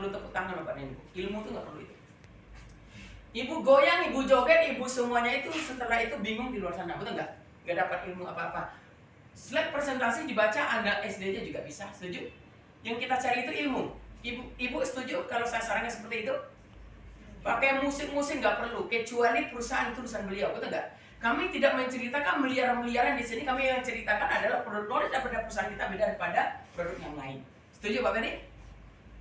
perlu tepuk tangan Bapak dan Ibu. Ilmu itu nggak perlu itu. Ibu goyang, ibu joget, ibu semuanya itu setelah itu bingung di luar sana, betul nggak? Nggak dapat ilmu apa-apa. Slide presentasi dibaca, anak SD-nya juga bisa, setuju? Yang kita cari itu ilmu. Ibu setuju kalau saya sarankan seperti itu? Pakai musik-musik nggak perlu, kecuali perusahaan itu urusan beliau, betul nggak? Kami tidak menceritakan miliaran-miliaran di sini. Kami yang ceritakan adalah produk knowledge daripada perusahaan kita beda daripada produk yang lain. Setuju Pak Beni?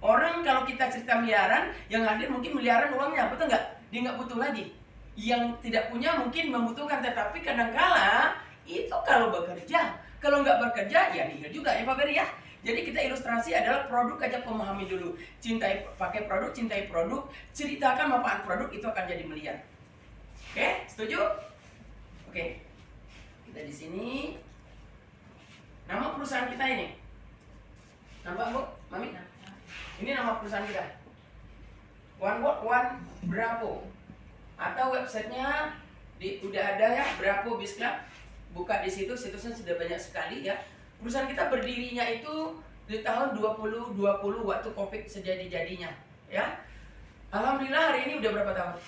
Orang kalau kita cerita miliaran, yang hadir mungkin miliaran uangnya, betul nggak? Dia nggak butuh lagi. Yang tidak punya mungkin membutuhkan, tetapi kadangkala itu kalau bekerja, kalau nggak bekerja ya nihil juga ya Pak Beni ya. Jadi kita ilustrasi adalah produk aja pemahami dulu. Cintai, pakai produk, cintai produk, ceritakan manfaat produk, itu akan jadi miliar. Oke, setuju? Oke. Kita di sini. Nama perusahaan kita ini. Nampak Bu, Mami? Ini nama perusahaan kita. One Word One Bravo. Atau websitenya udah ada ya, Bravo Biz Club. Buka di situ, situsnya sudah banyak sekali ya. Perusahaan kita berdirinya itu di tahun 2020 waktu Covid sejadi-jadinya, ya. Alhamdulillah hari ini udah berapa tahun?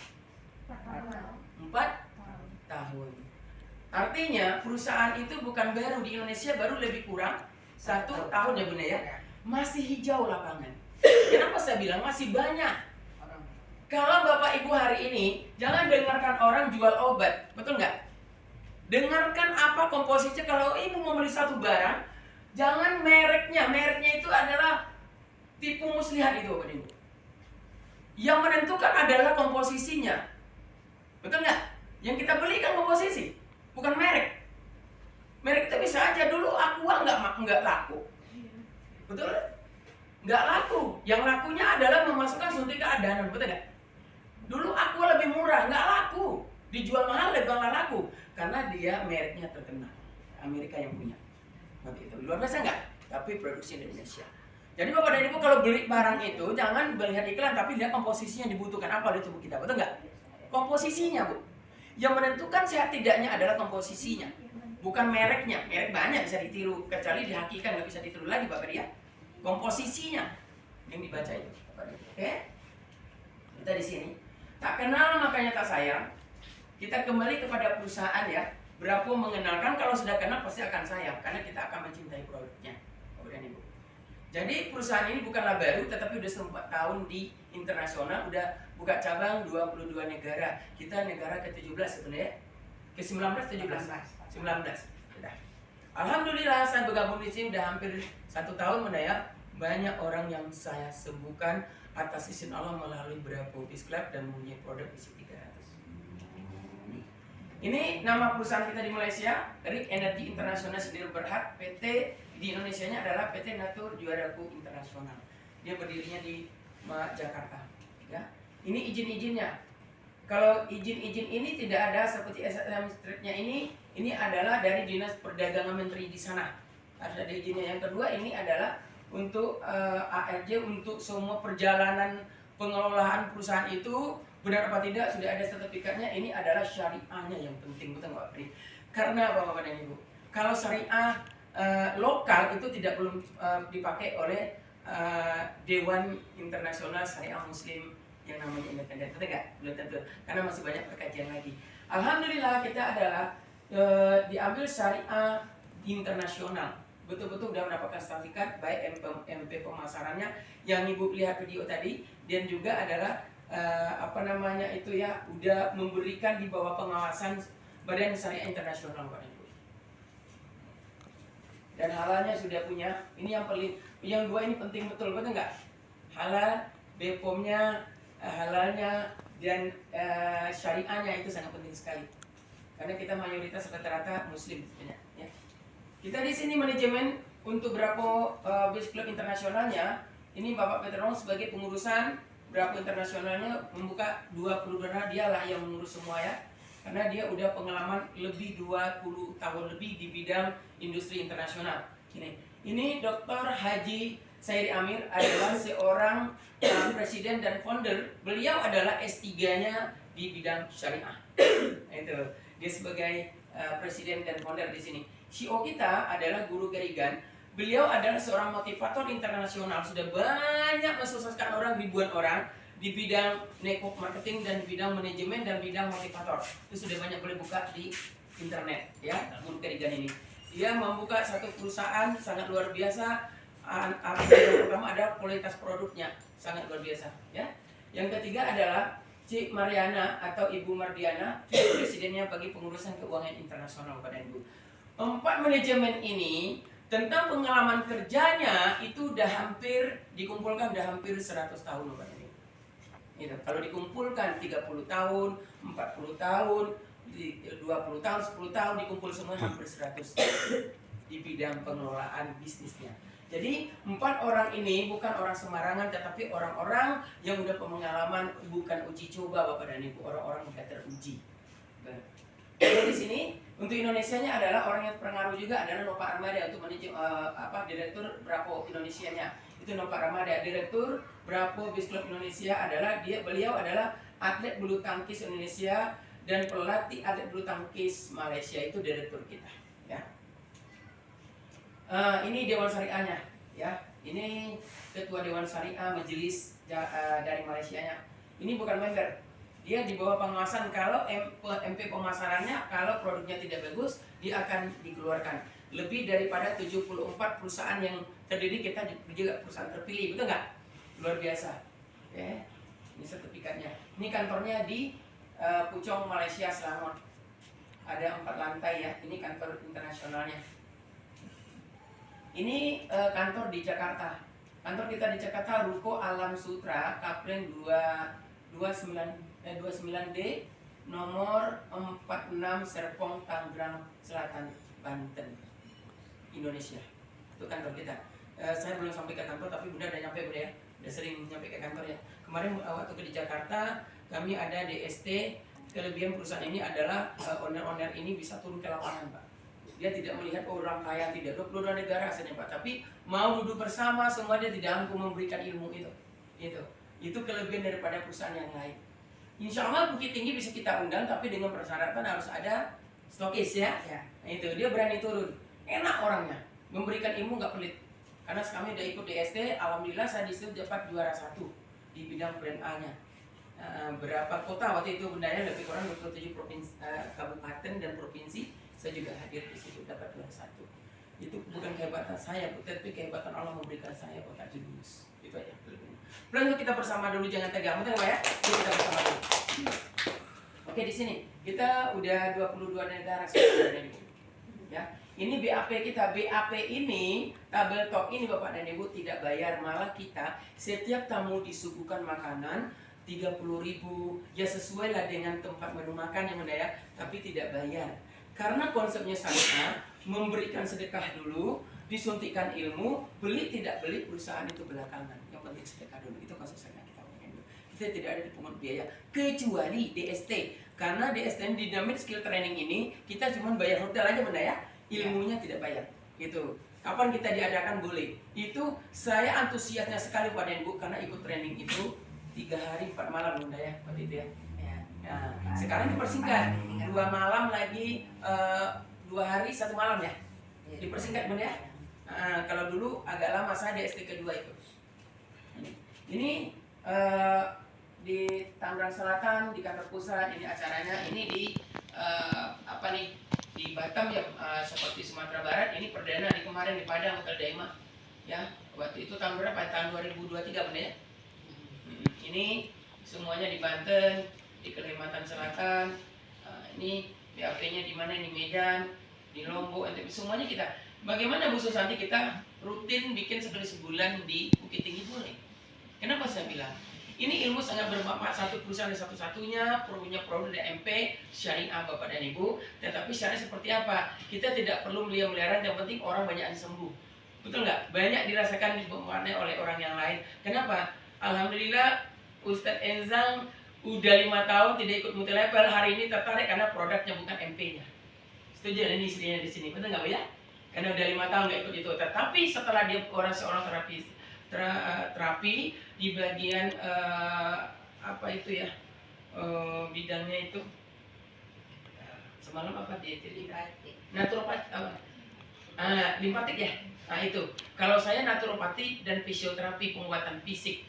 4 tahun. Artinya perusahaan itu bukan baru di Indonesia, baru lebih kurang 1 tahun ya Bunda ya. Masih hijau lapangan. Kenapa saya bilang masih banyak? Kalau Bapak Ibu hari ini jangan dengarkan orang jual obat, betul nggak? Dengarkan apa komposisinya. Kalau ibu mau beli satu barang, jangan mereknya. Mereknya itu adalah tipu muslihat itu Bapak Ibu. Yang menentukan adalah komposisinya. Betul nggak? Yang kita beli kan komposisi, bukan merek. Merek itu bisa aja dulu Aqua nggak laku. Betul? Nggak laku. Yang lakunya adalah memasukkan suntik keadanan, betul nggak? Dulu Aqua lebih murah, nggak laku. Dijual mahal lebih laku karena dia mereknya terkenal. Amerika yang punya. Seperti itu. Luar biasa nggak? Tapi produksi Indonesia. Jadi Bapak dan Ibu kalau beli barang itu jangan melihat iklan, tapi lihat komposisinya yang dibutuhkan apa di tubuh kita, betul nggak? Komposisinya Bu. Yang menentukan sehat tidaknya adalah komposisinya, bukan mereknya. Merek banyak bisa ditiru, kecuali dihakikan nggak bisa ditiru lagi Bapak ya. Komposisinya yang dibaca itu. Oke? Kita di sini. Tak kenal makanya tak sayang. Kita kembali kepada perusahaan ya. Bravo mengenalkan, kalau sudah kenal pasti akan sayang, karena kita akan mencintai produknya. Bapak dan Ibu. Jadi perusahaan ini bukanlah baru, tetapi sudah 4 tahun di internasional, udah buka cabang 22 negara. Kita negara ke-17 sebenarnya. Ke-19, 17? 19. Sudah. Alhamdulillah saya bergabung di sini udah hampir 1 tahun Bunda ya. Banyak orang yang saya sembuhkan atas izin Allah melalui Bravo Biz Club dan mempunyai produk isi 300. Ini nama perusahaan kita di Malaysia, Rick Energy International sendiri berhak. PT di Indonesianya adalah PT Natur Juaraku Internasional. Dia berdirinya di Jakarta. Ya, ini izin-izinnya. Kalau izin-izin ini tidak ada seperti SSM Streetnya ini adalah dari Dinas Perdagangan Menteri di sana. Ada izinnya. Yang kedua ini adalah untuk ARJ untuk semua perjalanan pengelolaan perusahaan itu. Benar apa tidak sudah ada sertifikatnya. Ini adalah syariahnya yang penting, betul nggak Pak? Karena Bapak dan Ibu, kalau syariah lokal itu tidak belum dipakai oleh Dewan Internasional Syariah Muslim yang namanya independen, betul nggak? Belum tentu, karena masih banyak perkajian lagi. Alhamdulillah kita adalah diambil syariah internasional, betul-betul sudah mendapatkan sertifikat baik MP pemasarannya yang Ibu lihat video tadi, dan juga adalah udah memberikan di bawah pengawasan Badan Syariah Internasional Pak Ibu. Dan halalnya sudah punya. Ini yang paling, yang dua ini penting betul nggak? Halal, BPOM-nya, halalnya, dan syariahnya itu sangat penting sekali. Karena kita mayoritas rata-rata Muslim, ya. Kita di sini manajemen untuk Bravo Biz Club internasionalnya. Ini Bapak Peterong sebagai pengurusan Bravo internasionalnya membuka 20 dana, dialah yang mengurus semua ya. Karena dia udah pengalaman lebih 20 tahun lebih di bidang industri internasional. Ini Dr. Haji Sairi Amir adalah seorang presiden dan founder. Beliau adalah S3-nya di bidang syariah. Itu. Dia sebagai presiden dan founder di sini. CEO kita adalah Guru Garigan. Beliau adalah seorang motivator internasional, sudah banyak mensukseskan orang, ribuan orang di bidang network marketing dan bidang manajemen dan bidang motivator. Itu sudah banyak boleh buka di internet ya, Guru Kerigan ini. Dia membuka satu perusahaan sangat luar biasa. Yang pertama ada kualitas produknya sangat luar biasa ya. Yang ketiga adalah Cik Mariana atau Ibu Mardiana, presidennya bagi pengurusan keuangan internasional Bapak dan Ibu. 4 manajemen ini tentang pengalaman kerjanya itu udah hampir dikumpulkan, udah hampir 100 tahun Bapak dan Ibu. Gitu. Kalau dikumpulkan 30 tahun, 40 tahun, 20 tahun, 10 tahun dikumpul semua hampir 100 di bidang pengelolaan bisnisnya. Jadi 4 orang ini bukan orang sembarangan, tetapi orang-orang yang udah pengalaman, bukan uji coba Bapak dan Ibu, orang-orang yang teruji. Jadi di sini untuk Indonesianya adalah orang yang terpengaruh juga adalah Nova Armada untuk Direktur Bravo Indonesianya. Itu Nova Armada, Direktur Bravo Beach Club Indonesia adalah beliau adalah atlet bulu tangkis Indonesia dan pelatih atlet bulu tangkis Malaysia, itu direktur kita ya. Ini Dewan Syariahnya ya. Ini Ketua Dewan Syariah Majelis dari Malaysianya. Ini bukan member. Dia di bawah pengawasan. Kalau MP pemasarannya, kalau produknya tidak bagus, dia akan dikeluarkan. Lebih daripada 74 perusahaan yang terdiri, kita juga perusahaan terpilih, betul nggak? Luar biasa. Ya. Ini sertifikatnya. Ini kantornya di Puchong, Malaysia, Selangor. Ada 4 lantai ya. Ini kantor internasionalnya. Ini kantor di Jakarta. Kantor kita di Jakarta, Ruko Alam Sutra, Kapling 29D, nomor 46 Serpong, Tangerang Selatan, Banten, Indonesia. Itu kantor kita. Saya belum sampai ke kantor, tapi Bunda udah nyampe Bunda ya. Udah sering nyampe ke kantor ya. Kemarin waktu di Jakarta, kami ada DST. Kelebihan perusahaan ini adalah owner-owner ini bisa turun ke lapangan Pak. Dia tidak melihat orang kaya, tidak 22 negara asalnya Pak, tapi mau duduk bersama semua, dia tidak mampu memberikan ilmu itu. Itu kelebihan daripada perusahaan yang lain. Insya Allah Bukit Tinggi bisa kita undang, tapi dengan persyaratan harus ada stokis ya. Nah, itu dia berani turun, enak orangnya, memberikan ilmu nggak pelit. Karena kami udah ikut DST, alhamdulillah saya disitu dapat juara 1 di bidang brand A-nya. Berapa kota waktu itu bendanya lebih kurang 27 provinsi, kabupaten dan provinsi. Saya juga hadir di situ dapat juara 1. Itu bukan kehebatan saya, tapi kehebatan Allah memberikan saya kota jurus. Itu aja. Lalu kita bersama dulu, jangan tegang, betul Pak ya? Kita bersama dulu. Oke, di sini kita udah 22 negara sekarang ya. Ini BAP kita. BAP ini, tabel top ini Bapak dan Ibu tidak bayar, malah kita setiap tamu disuguhkan makanan 30.000, ya sesuai lah dengan tempat menu makan yang ya, tapi tidak bayar. Karena konsepnya syariah, memberikan sedekah dulu, disuntikkan ilmu, beli tidak beli perusahaan itu belakangan. Yang penting sedekah dulu, itu konsep syariah kita. Kita tidak ada dipungut biaya, kecuali DST. Karena DST Dynamic Skill Training ini, kita cuma bayar hotel aja Bunda ya, ilmunya tidak bayar. Gitu. Kapan kita diadakan boleh. Itu saya antusiasnya sekali pada Ibu, karena ikut training itu 3 hari 4 malam Bunda ya, waktu itu ya. Nah, sekarang dipersingkat 2 malam lagi, 2 hari 1 malam ya, dipersingkat Bunda ya. Kalau dulu agak lama, saya di ST kedua itu. Ini di Tangerang Selatan, di kantor pusat. Ini acaranya, ini di di Batam ya, seperti Sumatera Barat. Ini perdana di kemarin di Padang, Hotel Daima ya. Waktu itu tahun berapa? Tahun 2023 Bunda ya. Ini semuanya di Banten, di Kalimantan Selatan. Ini BAP-nya di mana? Di Medan, di Lombok, NTB, semuanya kita. Bagaimana Bu Susanti, kita rutin bikin sekali sebulan di Bukit Tinggi boleh? Kenapa saya bilang? Ini ilmu sangat bermanfaat, satu perusahaan satu-satunya, punya produk MP syariah Bapak dan Ibu. Tetapi syariah seperti apa? Kita tidak perlu melihara, yang penting orang banyak yang sembuh. Betul nggak? Banyak dirasakan dipemanai oleh orang yang lain. Kenapa? Alhamdulillah Ustadz Enzang udah 5 tahun tidak ikut multi-level, hari ini tertarik karena produknya bukan MP-nya. Setuju ini istrinya di sini, betul nggak Bu ya? Karena udah 5 tahun nggak ikut itu. Tetapi setelah dia seorang terapi di bagian bidangnya itu semalam apa dia jadi naturopati apa? Limpatik ya. Nah itu, kalau saya naturopati dan fisioterapi penguatan fisik,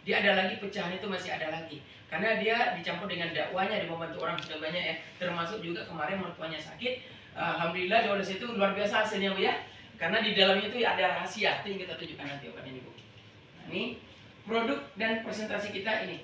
dia ada lagi pecahan itu masih ada lagi, karena dia dicampur dengan dakwanya, dia membantu orang sudah banyak ya, termasuk juga kemarin mertuanya sakit. Alhamdulillah di situ luar biasa hasilnya Bu ya, karena di dalamnya itu ada rahasia, itu yang kita tunjukkan nanti obatnya nih Bu. Nah, ini produk dan presentasi kita ini.